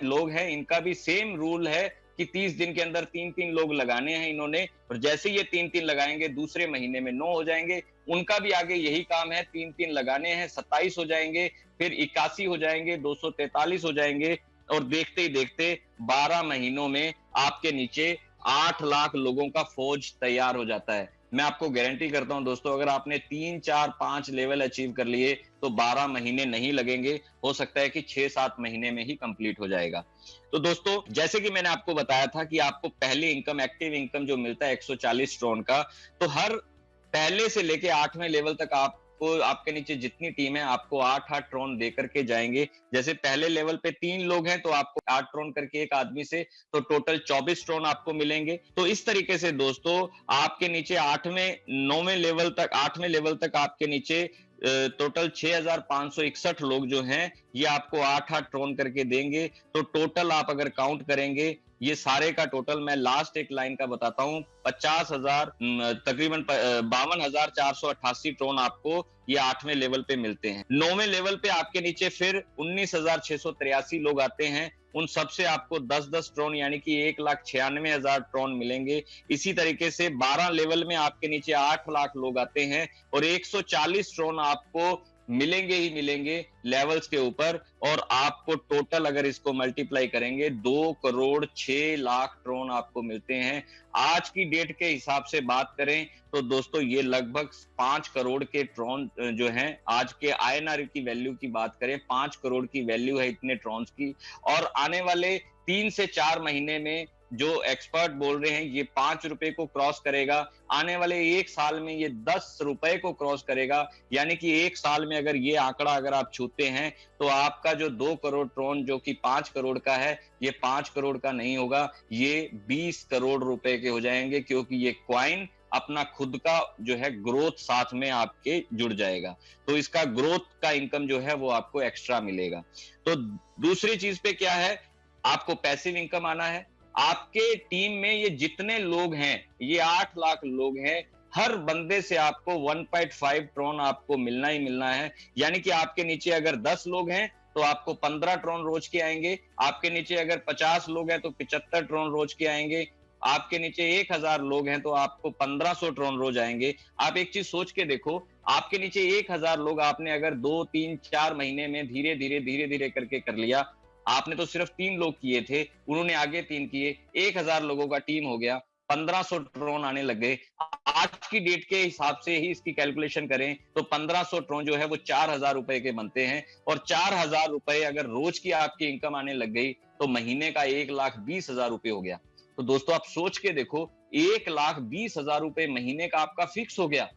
लोग हैं इनका भी सेम रूल है कि 30 दिन के अंदर 3-3 लोग लगाने हैं इन्होंने, और जैसे ये 3-3 लगाएंगे दूसरे महीने में 9 हो जाएंगे। उनका भी आगे यही काम है, 3-3 लगाने हैं, 27 हो जाएंगे, फिर 81 हो जाएंगे, 243 हो जाएंगे, और देखते ही देखते 12 महीनों में आपके नीचे 8 लाख लोगों का फौज तैयार हो जाता है। मैं आपको गारंटी करता हूं दोस्तों, अगर आपने 3, 4, 5 लेवल अचीव कर लिए, तो 12 महीने नहीं लगेंगे, हो सकता है कि 6-7 महीने में ही कंप्लीट हो जाएगा। तो दोस्तों जैसे कि मैंने आपको बताया था कि आपको पहली इनकम, एक्टिव इनकम जो मिलता है 140 ट्रोन का, तो हर पहले से लेके 8वें लेवल तक आपको, आपके नीचे जितनी टीम है, आपको 8-8 ट्रोन दे करके जाएंगे। जैसे पहले लेवल पे 3 लोग हैं, तो आपको 8 ट्रोन करके एक आदमी से, तो टोटल 24 ट्रोन आपको मिलेंगे। तो इस तरीके से दोस्तों आपके नीचे 8वें लेवल तक आपके नीचे टोटल 6,561 लोग जो हैं, ये आपको 8-8 ट्रोन करके देंगे। तो टोटल आप अगर काउंट करेंगे, ये सारे का टोटल मैं लास्ट एक लाइन का बताता हूं, 50,000 तकरीबन 52,488 ट्रोन आपको ये 8वें लेवल पे मिलते हैं। 9वें लेवल पे आपके नीचे फिर 19,683 लोग आते हैं। उन सबसे आपको 10-10 ट्रोन यानी कि 1,96,000 ट्रोन मिलेंगे। इसी तरीके से 12 लेवल में आपके नीचे 8 लाख लोग आते हैं, और 140 ट्रोन आपको मिलेंगे ही मिलेंगे लेवल्स के ऊपर। और आपको टोटल अगर इसको मल्टीप्लाई करेंगे, 2 करोड़ 6 लाख ट्रोन आपको मिलते हैं। आज की डेट के हिसाब से बात करें तो दोस्तों ये लगभग 5 करोड़ के ट्रोन जो हैं, आज के आईएनआर की वैल्यू की बात करें, 5 करोड़ की वैल्यू है इतने ट्रोन्स की। और आने वाले 3 से 4 महीने में जो एक्सपर्ट बोल रहे हैं, ये 5 रुपए को क्रॉस करेगा। आने वाले 1 साल में ये 10 रुपए को क्रॉस करेगा। यानी कि 1 साल में अगर ये आंकड़ा अगर आप छूते हैं, तो आपका जो 2 करोड़ ट्रोन जो कि 5 करोड़ का है, ये 5 करोड़ का नहीं होगा, ये 20 करोड़ रुपए के हो जाएंगे। क्योंकि ये क्वाइन अपना खुद का जो है ग्रोथ साथ में आपके जुड़ जाएगा, तो इसका ग्रोथ का इनकम जो है वो आपको एक्स्ट्रा मिलेगा। तो दूसरी चीज पे क्या है, आपको पैसिव इनकम आना है। आपके टीम में ये जितने लोग हैं, ये 8 लाख लोग हैं, हर बंदे से आपको 1.5 ट्रोन आपको मिलना ही मिलना है। यानी कि आपके नीचे अगर 10 लोग हैं, तो आपको 15 ट्रोन रोज के आएंगे। आपके नीचे अगर 50 लोग हैं, तो 75 ट्रोन रोज के आएंगे। आपके नीचे 1000 लोग हैं, तो आपको 1500 ट्रोन रोज आएंगे। आप एक चीज सोच के देखो, आपके नीचे 1000 लोग आपने अगर 2, 3, 4 महीने में धीरे धीरे करके कर लिया। आपने तो सिर्फ 3 लोग किए थे, उन्होंने आगे 3 किए, 1000 लोगों का टीम हो गया, 1500 ट्रोन आने लग गए। आज की डेट के हिसाब से ही इसकी कैलकुलेशन करें तो 1500 ट्रोन जो है वो 4000 रुपए के बनते हैं। और 4000 रुपए अगर रोज की आपकी इनकम आने लग गई, तो महीने का 1,20,000 रुपए हो गया। तो दोस्तों आप सोच के देखो, 1,20,000 रुपए महीने का आपका फिक्स हो गया।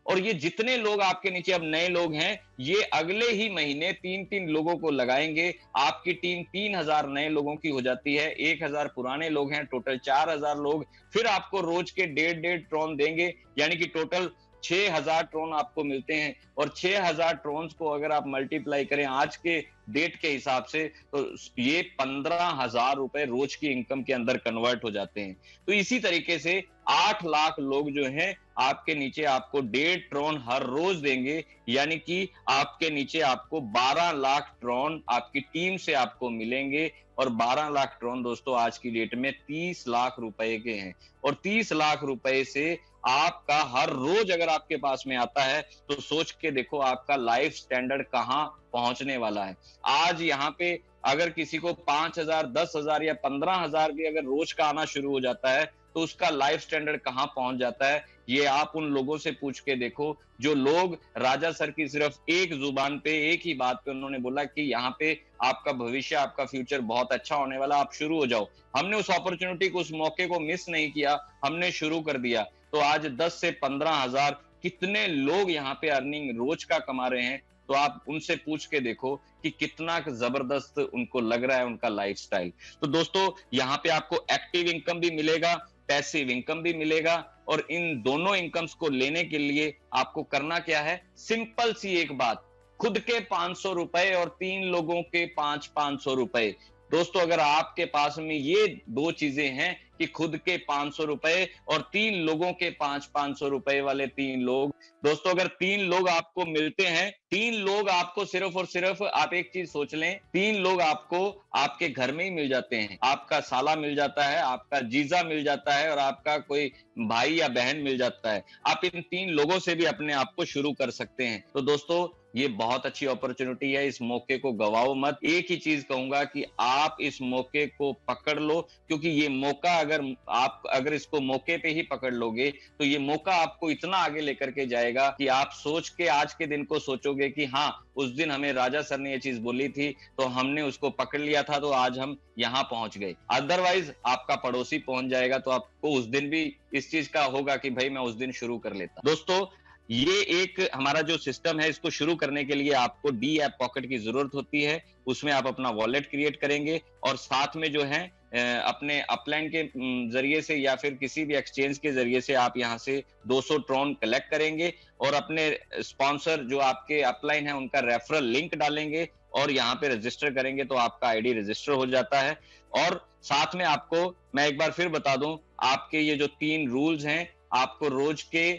और ये जितने लोग आपके नीचे अब नए लोग हैं, ये अगले ही महीने 3-3 लोगों को लगाएंगे। आपकी टीम 3,000 नए लोगों की हो जाती है, 1,000 पुराने लोग हैं, टोटल 4,000 लोग। फिर आपको रोज के 1.5 ट्रॉन देंगे, यानी कि टोटल 6,000 ट्रॉन आपको मिलते हैं। और 6,000 ट्रॉन्स को अगर आप मल्टीप्लाई करें आज के डेट के हिसाब से, तो ये 15,000 रुपए रोज की इनकम के अंदर कन्वर्ट हो जाते हैं। तो इसी तरीके से 8 लाख लोग जो हैं आपके नीचे आपको 1.5 ट्रॉन हर रोज देंगे, यानी कि आपके नीचे आपको 12 लाख ट्रॉन आपकी टीम से आपको मिलेंगे। और 12 लाख ट्रॉन दोस्तों आज की डेट में 30 लाख रुपए के हैं। और 30 लाख रुपए से आपका हर रोज अगर आपके पास में आता है, तो सोच के देखो आपका लाइफ स्टैंडर्ड कहां पहुंचने वाला है। आज यहाँ पे अगर किसी को 5,000, 10,000 या 15,000 भी अगर रोज का आना शुरू हो जाता है, तो उसका लाइफ स्टैंडर्ड कहां पहुंच जाता है, ये आप उन लोगों से पूछ के देखो जो लोग राजा सर की सिर्फ एक जुबान पे, एक ही बात पे उन्होंने बोला कि यहाँ पे आपका भविष्य, आपका फ्यूचर बहुत अच्छा होने वाला, आप शुरू हो जाओ। हमने उस अपॉर्चुनिटी को, उस मौके को मिस नहीं किया, हमने शुरू कर दिया। तो आज 10 से 15,000 कितने लोग यहाँ पे अर्निंग रोज का कमा रहे हैं। तो आप उनसे पूछ के देखो कि कितना जबरदस्त उनको लग रहा है उनका लाइफस्टाइल। तो दोस्तों यहाँ पे आपको एक्टिव इनकम भी मिलेगा, पैसिव इनकम भी मिलेगा। और इन दोनों इनकम्स को लेने के लिए आपको करना क्या है, सिंपल सी एक बात, खुद के 500 रुपए और 3 लोगों के 500 रुपए। दोस्तों अगर आपके पास में ये दो चीजें हैं कि खुद के 500 रुपए और 3 लोगों के 500 रुपए वाले 3 लोग, दोस्तों अगर 3 लोग आपको मिलते हैं, 3 लोग आपको सिर्फ और सिर्फ, आप एक चीज सोच लें, 3 लोग आपको आपके घर में ही मिल जाते हैं। आपका साला मिल जाता है, आपका जीजा मिल जाता है और आपका कोई भाई या बहन मिल जाता है। आप इन 3 लोगों से भी अपने आप को शुरू कर सकते हैं। तो दोस्तों ये बहुत अच्छी अपॉर्चुनिटी है, इस मौके को गवाओ मत। एक ही चीज कहूंगा कि आप इस मौके को पकड़ लो, क्योंकि ये मौका अगर इसको मौके पे ही पकड़ लोगे, तो ये मौका आपको इतना आगे लेकर के जाएगा कि आप सोच के आज के दिन को सोचोगे कि हाँ, उस दिन हमें राजा सर ने ये चीज बोली थी, तो हमने उसको पकड़ लिया था, तो आज हम यहाँ पहुंच गए। अदरवाइज आपका पड़ोसी पहुंच जाएगा, तो आपको उस दिन भी इस चीज का होगा कि भाई मैं उस दिन शुरू कर लेता। दोस्तों ये एक हमारा जो सिस्टम है, इसको शुरू करने के लिए आपको डी ऐप पॉकेट की जरूरत होती है। उसमें आप अपना वॉलेट क्रिएट करेंगे और साथ में जो है अपने अपलाइन के जरिए से या फिर किसी भी एक्सचेंज के जरिए से आप यहाँ से 200 ट्रॉन कलेक्ट करेंगे और अपने स्पॉन्सर जो आपके अपलाइन है उनका रेफरल लिंक डालेंगे और यहाँ पे रजिस्टर करेंगे, तो आपका आईडी रजिस्टर हो जाता है। और साथ में आपको मैं एक बार फिर बता दूं, आपके ये जो 3 रूल्स हैं, आपको रोज के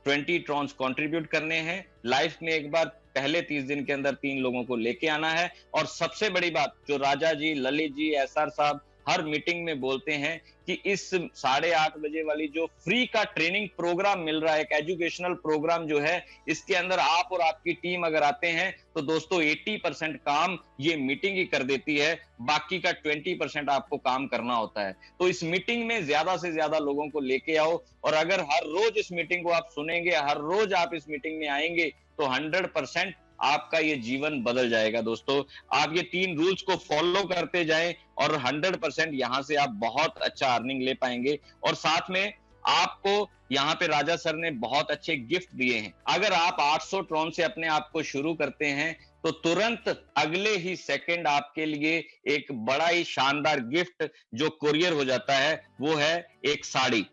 20 ट्रॉन्स कंट्रीब्यूट करने हैं। लाइफ में एक बार पहले 30 दिन के अंदर 3 लोगों को लेके आना है। और सबसे बड़ी बात जो राजा जी, ललित जी, एसआर साहब हर मीटिंग में बोलते हैं कि इस 8:30 बजे वाली जो फ्री का ट्रेनिंग प्रोग्राम मिल रहा है, एक एजुकेशनल प्रोग्राम जो है, इसके अंदर आप और आपकी टीम अगर आते हैं तो दोस्तों 80% काम ये मीटिंग ही कर देती है, बाकी का 20% आपको काम करना होता है। तो इस मीटिंग में ज्यादा से ज्यादा लोगों को लेके आओ और अगर हर रोज इस मीटिंग को आप सुनेंगे, हर रोज आप इस मीटिंग में आएंगे, तो 100% आपका ये जीवन बदल जाएगा। दोस्तों आप ये 3 रूल्स को फॉलो करते जाएं और 100% यहां से आप बहुत अच्छा अर्निंग ले पाएंगे। और साथ में आपको यहाँ पे राजा सर ने बहुत अच्छे गिफ्ट दिए हैं। अगर आप 800 ट्रॉन से अपने आप को शुरू करते हैं, तो तुरंत अगले ही सेकंड आपके लिए एक बड़ा ही शानदार गिफ्ट जो कुरियर हो जाता है, वो है एक साड़ी।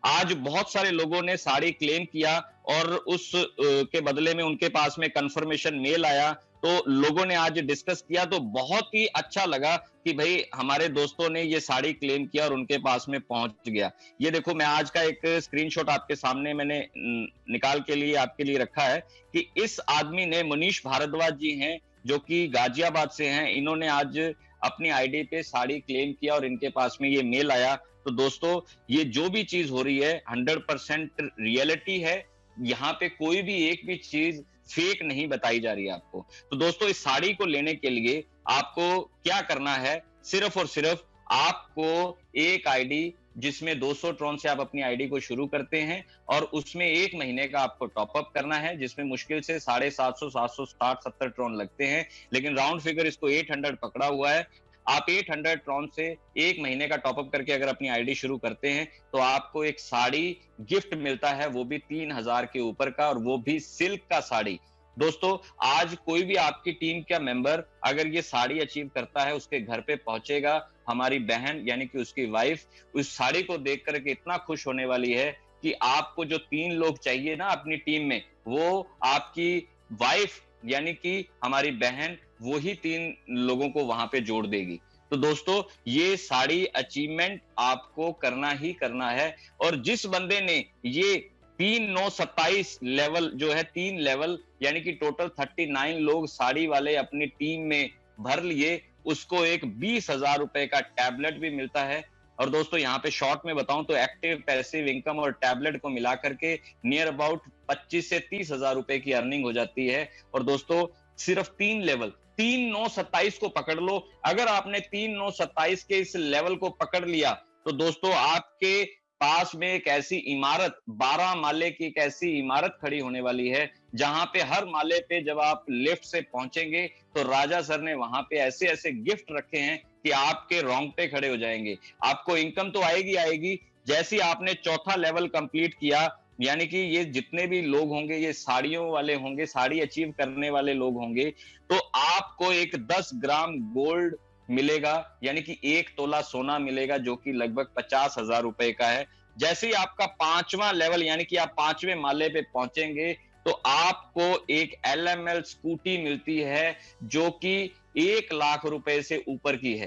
आज बहुत सारे लोगों ने साड़ी क्लेम किया और उस के बदले में उनके पास में कंफर्मेशन मेल आया, तो लोगों ने आज डिस्कस किया, तो बहुत ही अच्छा लगा कि भाई हमारे दोस्तों ने ये साड़ी क्लेम किया और उनके पास में पहुंच गया। ये देखो मैं आज का एक स्क्रीनशॉट आपके सामने मैंने निकाल के लिए आपके लिए रखा है कि इस आदमी ने, मनीष भारद्वाज जी हैं जो कि गाजियाबाद से हैं, इन्होंने आज अपनी आईडी पे साड़ी क्लेम किया और इनके पास में ये मेल आया। तो दोस्तों ये जो भी चीज हो रही है 100% रियलिटी है, यहाँ पे कोई भी एक भी चीज फेक नहीं बताई जा रही है आपको। तो दोस्तों इस साड़ी को लेने के लिए आपको क्या करना है, सिर्फ और सिर्फ आपको एक आईडी जिसमें 200 ट्रॉन से आप अपनी आईडी को शुरू करते हैं और उसमें 1 महीने का आपको टॉपअप करना है, जिसमें मुश्किल से 750, 760, 70 ट्रॉन लगते हैं, लेकिन राउंड फिगर इसको 800 पकड़ा हुआ है। आप 800 ट्रॉन से एक महीने का टॉपअप करके अगर अपनी आईडी शुरू करते हैं तो आपको एक साड़ी गिफ्ट मिलता है, वो भी 3000 के ऊपर का, और वो भी सिल्क का साड़ी। दोस्तों, आज कोई भी आपकी टीम का मेंबर अगर ये साड़ी अचीव करता है, उसके घर पे पहुंचेगा, हमारी बहन यानी कि उसकी वाइफ उस साड़ी को देख करके इतना खुश होने वाली है कि आपको जो 3 लोग चाहिए ना अपनी टीम में, वो आपकी वाइफ यानी कि हमारी बहन वो ही 3 लोगों को वहां पे जोड़ देगी। तो दोस्तों, ये साड़ी अचीवमेंट आपको करना ही करना है। और जिस बंदे ने ये 3 9 27 लेवल जो है, 3 लेवल यानी कि टोटल 39 लोग साड़ी वाले अपनी टीम में भर लिए, उसको एक 20,000 रुपए का टैबलेट भी मिलता है। और दोस्तों, यहाँ पे शॉर्ट में बताऊं तो एक्टिव, पैसिव इनकम और टैबलेट को मिला करके नियर अबाउट 25 से 30,000 रुपए की अर्निंग हो जाती है। और दोस्तों, सिर्फ 3 लेवल 3 9 27 को पकड़ लो। अगर आपने 3 9 27 के इस लेवल को पकड़ लिया तो दोस्तों, आपके पास में एक ऐसी इमारत, 12 माले की एक ऐसी इमारत खड़ी होने वाली है, जहां पे हर माले पे जब आप लिफ्ट से पहुंचेंगे तो राजा सर ने वहां पे ऐसे ऐसे गिफ्ट रखे हैं कि आपके रोंगटे खड़े हो जाएंगे। आपको इनकम तो आएगी आएगी, जैसे आपने चौथा लेवल कंप्लीट किया, यानी कि ये जितने भी लोग होंगे, ये साड़ियों वाले होंगे, साड़ी अचीव करने वाले लोग होंगे, तो आपको एक 10 ग्राम गोल्ड मिलेगा, यानी कि 1 तोला सोना मिलेगा, जो कि लगभग 50,000 रुपए का है। जैसे ही आपका 5वां लेवल यानी कि आप 5वें माले पे पहुंचेंगे तो आपको एक LML स्कूटी मिलती है, जो कि 1 लाख रुपए से ऊपर की है।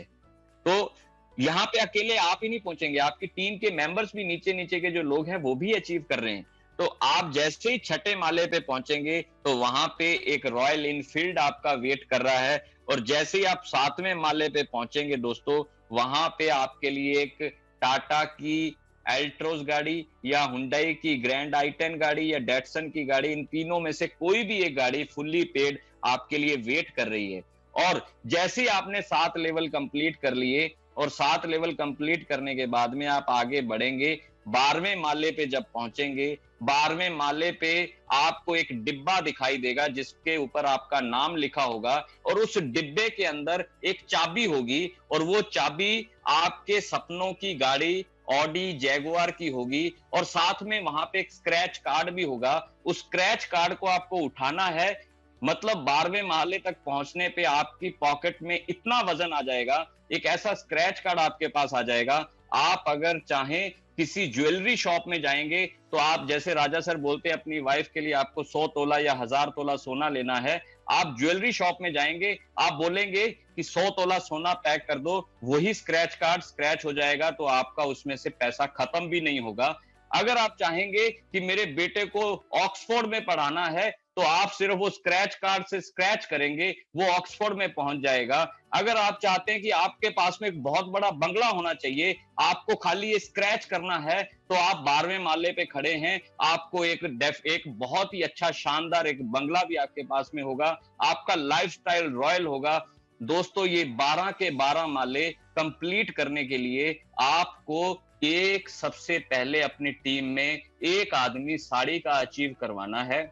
तो यहाँ पे अकेले आप ही नहीं पहुंचेंगे, आपकी टीम के मेंबर्स भी, नीचे नीचे के जो लोग हैं वो भी अचीव कर रहे हैं। तो आप जैसे ही 6ठे माले पे पहुंचेंगे तो वहां पे एक रॉयल इनफील्ड आपका वेट कर रहा है, और जैसे ही आप 7वें माले पे पहुंचेंगे दोस्तों, वहां पे आपके लिए एक टाटा की एल्ट्रोस गाड़ी या हुंडई की ग्रैंड आई10 गाड़ी या डेटसन की गाड़ी, इन तीनों में से कोई भी एक गाड़ी फुल्ली पेड आपके लिए वेट कर रही है। और जैसे ही आपने 7 लेवल कंप्लीट कर लिए, और 7 लेवल कंप्लीट करने के बाद में आप आगे बढ़ेंगे, 12वें माले पे जब पहुंचेंगे, 12वें माले पे आपको एक डिब्बा दिखाई देगा जिसके ऊपर आपका नाम लिखा होगा, और उस डिब्बे के अंदर एक चाबी होगी, और वो चाबी आपके सपनों की गाड़ी ऑडी जैगुआर की होगी, और साथ में वहां पे एक स्क्रैच कार्ड भी होगा। उस स्क्रैच कार्ड को आपको उठाना है, मतलब 12वें माले तक पहुंचने पे आपकी पॉकेट में इतना वजन आ जाएगा, एक ऐसा स्क्रैच कार्ड आपके पास आ जाएगा। आप अगर चाहें किसी ज्वेलरी शॉप में जाएंगे तो आप, जैसे राजा सर बोलते हैं अपनी वाइफ के लिए आपको 100 तोला या 1000 तोला सोना लेना है, आप ज्वेलरी शॉप में जाएंगे, आप बोलेंगे कि 100 तोला सोना पैक कर दो, वही स्क्रैच कार्ड स्क्रैच हो जाएगा, तो आपका उसमें से पैसा खत्म भी नहीं होगा। अगर आप चाहेंगे कि मेरे बेटे को ऑक्सफोर्ड में पढ़ाना है, तो आप सिर्फ वो स्क्रैच कार्ड से स्क्रैच करेंगे, वो ऑक्सफोर्ड में पहुंच जाएगा। अगर आप चाहते हैं कि आपके पास में एक बहुत बड़ा बंगला होना चाहिए, आपको खाली ये स्क्रैच करना है, तो आप 12वें माले पे खड़े हैं, आपको एक बहुत ही अच्छा शानदार एक बंगला भी आपके पास में होगा, आपका लाइफस्टाइल रॉयल होगा। दोस्तों, ये 12 के 12 माले कंप्लीट करने के लिए आपको एक सबसे पहले अपनी टीम में एक आदमी साड़ी का अचीव करवाना है,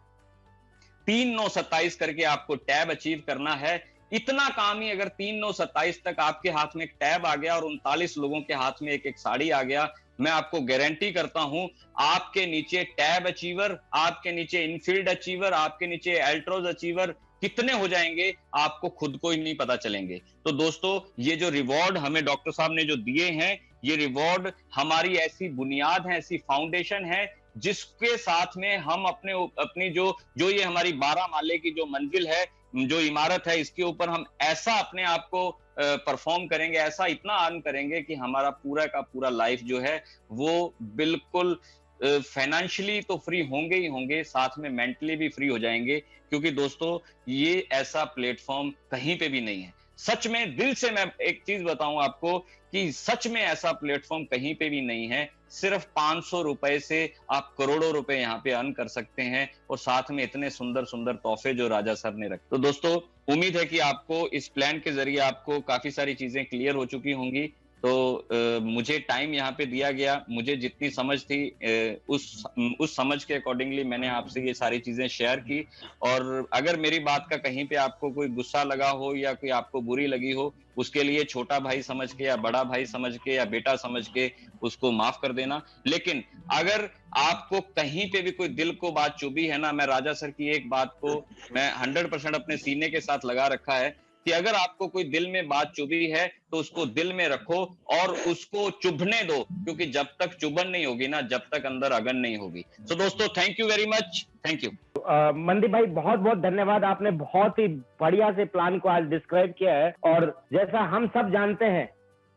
3 9 27 करके आपको टैब अचीव करना है। इतना काम ही, अगर 3 9 27 तक आपके हाथ में एक टैब आ गया और 39 लोगों के हाथ में एक एक साड़ी आ गया, मैं आपको गारंटी करता हूं, आपके नीचे टैब अचीवर, आपके नीचे इनफील्ड अचीवर, आपके नीचे एल्ट्रोज अचीवर कितने हो जाएंगे आपको खुद को ही नहीं पता चलेंगे। तो दोस्तों, ये जो रिवॉर्ड हमें डॉक्टर साहब ने जो दिए हैं, ये रिवॉर्ड हमारी ऐसी बुनियाद है, ऐसी फाउंडेशन है, जिसके साथ में हम अपनी जो जो ये हमारी 12 माले की जो मंजिल है, जो इमारत है, इसके ऊपर हम ऐसा अपने आप को परफॉर्म करेंगे, ऐसा इतना अर्न करेंगे कि हमारा पूरा का पूरा लाइफ जो है वो बिल्कुल फाइनेंशियली तो फ्री होंगे ही होंगे, साथ में मेंटली भी फ्री हो जाएंगे। क्योंकि दोस्तों, ये ऐसा प्लेटफॉर्म कहीं पे भी नहीं है। सच में, दिल से मैं एक चीज बताऊं आपको कि सच में ऐसा प्लेटफॉर्म कहीं पे भी नहीं है। सिर्फ 500 रुपए से आप करोड़ों रुपए यहाँ पे अर्न कर सकते हैं, और साथ में इतने सुंदर सुंदर तोहफे जो राजा सर ने रखे। तो दोस्तों, उम्मीद है कि आपको इस प्लान के जरिए आपको काफी सारी चीजें क्लियर हो चुकी होंगी। तो मुझे टाइम यहाँ पे दिया गया, मुझे जितनी समझ थी उस समझ के अकॉर्डिंगली मैंने आपसे ये सारी चीजें शेयर की। और अगर मेरी बात का कहीं पे आपको कोई गुस्सा लगा हो या कोई आपको बुरी लगी हो, उसके लिए छोटा भाई समझ के या बड़ा भाई समझ के या बेटा समझ के उसको माफ कर देना। लेकिन अगर आपको कहीं पे भी कोई दिल को बात चुभी है ना, मैं राजा सर की एक बात को मैं 100% अपने सीने के साथ लगा रखा है कि अगर आपको कोई दिल में बात चुभी है तो उसको दिल में रखो और उसको चुभने दो, क्योंकि जब तक चुभन नहीं होगी ना, जब तक अंदर अगन नहीं होगी। तो दोस्तों, thank you very much, thank you. Mandeep भाई बहुत बहुत धन्यवाद, आपने बहुत ही बढ़िया से प्लान को आज डिस्क्राइब किया है। और जैसा हम सब जानते हैं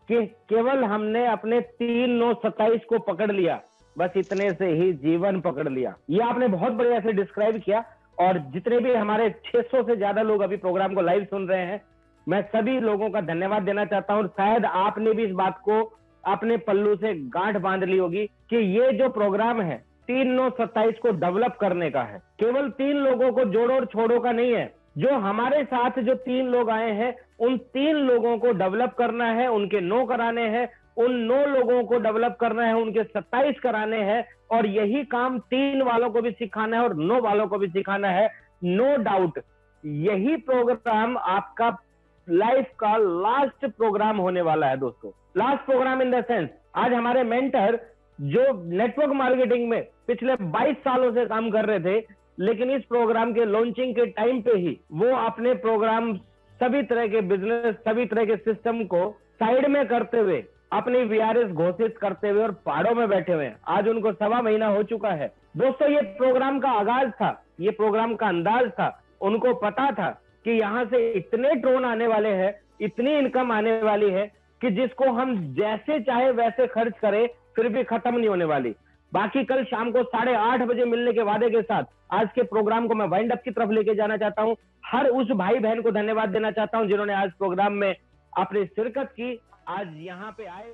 कि केवल हमने अपने 3/9/27 को पकड़ लिया, बस इतने से ही जीवन पकड़ लिया। ये आपने बहुत बढ़िया से डिस्क्राइब किया। और जितने भी हमारे 600 से ज्यादा लोग अभी प्रोग्राम को लाइव सुन रहे हैं, मैं सभी लोगों का धन्यवाद देना चाहता हूं। और शायद आपने भी इस बात को अपने पल्लू से गांठ बांध ली होगी कि ये जो प्रोग्राम है 3/9/27 को डेवलप करने का है, केवल 3 लोगों को जोड़ो और छोड़ो का नहीं है। जो हमारे साथ जो 3 लोग आए हैं, उन 3 लोगों को डेवलप करना है, उनके 9 कराने हैं, उन 9 लोगों को डेवलप करना है, उनके 27 कराने हैं। और यही काम 3 वालों को भी सिखाना है और 9 वालों को भी सिखाना है। नो डाउट यही प्रोग्राम आपका लाइफ का लास्ट प्रोग्राम होने वाला है दोस्तों। Last program in the sense, आज हमारे मेंटर जो नेटवर्क मार्केटिंग में पिछले 22 सालों से काम कर रहे थे, लेकिन इस प्रोग्राम के लॉन्चिंग के टाइम पे ही वो अपने प्रोग्राम, सभी तरह के बिजनेस, सभी तरह के सिस्टम को साइड में करते हुए, अपनी वीआरएस घोषित करते हुए और पहाड़ों में बैठे हुए हैं। आज उनको 1.25 महीना हो चुका है। दोस्तों, ये प्रोग्राम का आगाज था, ये प्रोग्राम का अंदाज था। उनको पता था कि यहाँ से इतने ड्रोन आने वाले हैं, इतनी इनकम आने वाली है कि जिसको हम जैसे चाहे वैसे खर्च करें फिर भी खत्म नहीं होने वाली। बाकी कल शाम को 8:30 बजे मिलने के वादे के साथ आज के प्रोग्राम को मैं वाइंड अप की तरफ लेके जाना चाहता हूं। हर उस भाई बहन को धन्यवाद देना चाहता हूं जिन्होंने आज प्रोग्राम में अपनी शिरकत की, आज यहाँ पे आए।